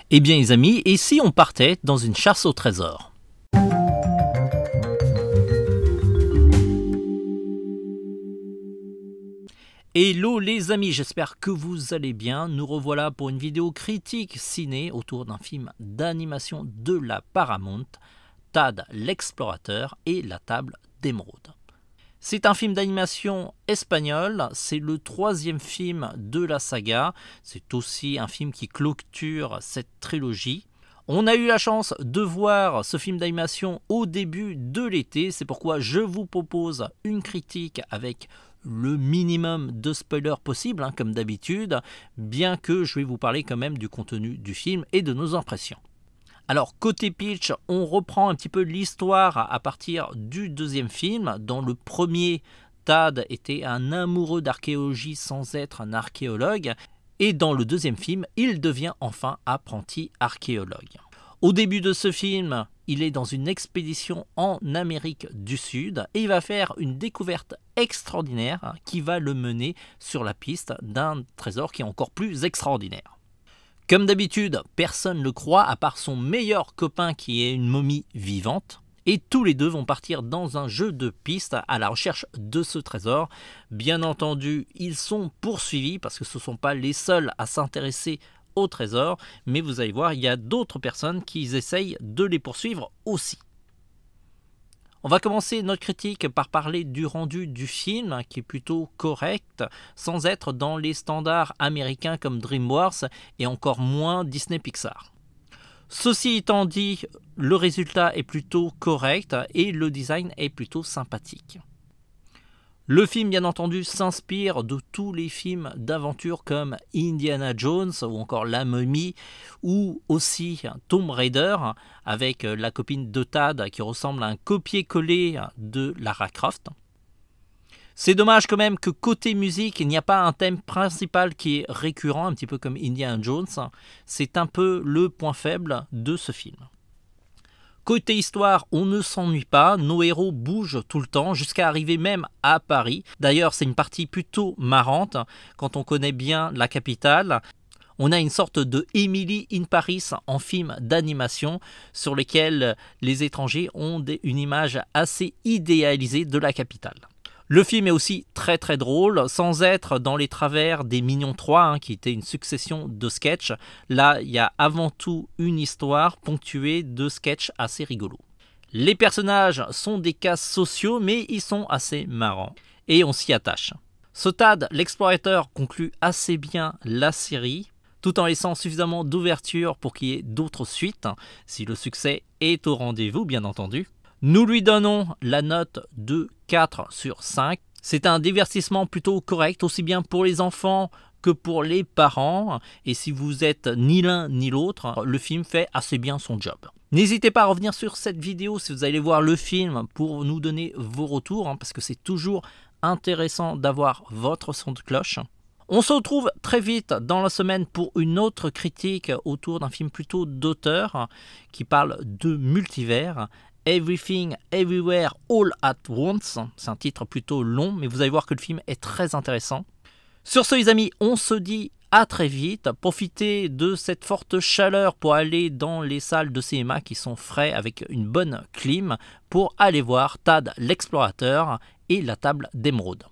Eh bien les amis, et si on partait dans une chasse au trésor? Hello les amis, j'espère que vous allez bien. Nous revoilà pour une vidéo critique ciné autour d'un film d'animation de la Paramount, Tad l'explorateur et la table d'émeraude. C'est un film d'animation espagnol, c'est le troisième film de la saga, c'est aussi un film qui clôture cette trilogie. On a eu la chance de voir ce film d'animation au début de l'été, c'est pourquoi je vous propose une critique avec le minimum de spoilers possible, comme d'habitude, bien que je vais vous parler quand même du contenu du film et de nos impressions. Alors côté pitch, on reprend un petit peu l'histoire à partir du deuxième film. Dans le premier, Tad était un amoureux d'archéologie sans être un archéologue. Et dans le deuxième film, il devient enfin apprenti archéologue. Au début de ce film, il est dans une expédition en Amérique du Sud et il va faire une découverte extraordinaire qui va le mener sur la piste d'un trésor qui est encore plus extraordinaire. Comme d'habitude, personne ne le croit à part son meilleur copain qui est une momie vivante. Et tous les deux vont partir dans un jeu de pistes à la recherche de ce trésor. Bien entendu, ils sont poursuivis parce que ce ne sont pas les seuls à s'intéresser au trésor. Mais vous allez voir, il y a d'autres personnes qui essayent de les poursuivre aussi. On va commencer notre critique par parler du rendu du film qui est plutôt correct, sans être dans les standards américains comme DreamWorks et encore moins Disney Pixar. Ceci étant dit, le résultat est plutôt correct et le design est plutôt sympathique. Le film, bien entendu, s'inspire de tous les films d'aventure comme Indiana Jones ou encore La Momie ou aussi Tomb Raider avec la copine de Tad qui ressemble à un copier-coller de Lara Croft. C'est dommage quand même que côté musique, il n'y a pas un thème principal qui est récurrent, un petit peu comme Indiana Jones. C'est un peu le point faible de ce film. Côté histoire, on ne s'ennuie pas, nos héros bougent tout le temps jusqu'à arriver même à Paris. D'ailleurs, c'est une partie plutôt marrante quand on connaît bien la capitale. On a une sorte de Emily in Paris en film d'animation sur lequel les étrangers ont une image assez idéalisée de la capitale. Le film est aussi très très drôle, sans être dans les travers des Mignons 3, qui était une succession de sketchs. Là, il y a avant tout une histoire ponctuée de sketchs assez rigolos. Les personnages sont des cas sociaux, mais ils sont assez marrants. Et on s'y attache. Ce Tad, l'explorateur, conclut assez bien la série, tout en laissant suffisamment d'ouverture pour qu'il y ait d'autres suites, si le succès est au rendez-vous, bien entendu. Nous lui donnons la note de 4 sur 5. C'est un divertissement plutôt correct, aussi bien pour les enfants que pour les parents. Et si vous êtes ni l'un ni l'autre, le film fait assez bien son job. N'hésitez pas à revenir sur cette vidéo si vous allez voir le film pour nous donner vos retours, parce que c'est toujours intéressant d'avoir votre son de cloche. On se retrouve très vite dans la semaine pour une autre critique autour d'un film plutôt d'auteur qui parle de multivers. Everything, Everywhere, All at Once. C'est un titre plutôt long, mais vous allez voir que le film est très intéressant. Sur ce, les amis, on se dit à très vite. Profitez de cette forte chaleur pour aller dans les salles de cinéma qui sont frais avec une bonne clim pour aller voir Tad l'explorateur et la table d'émeraude.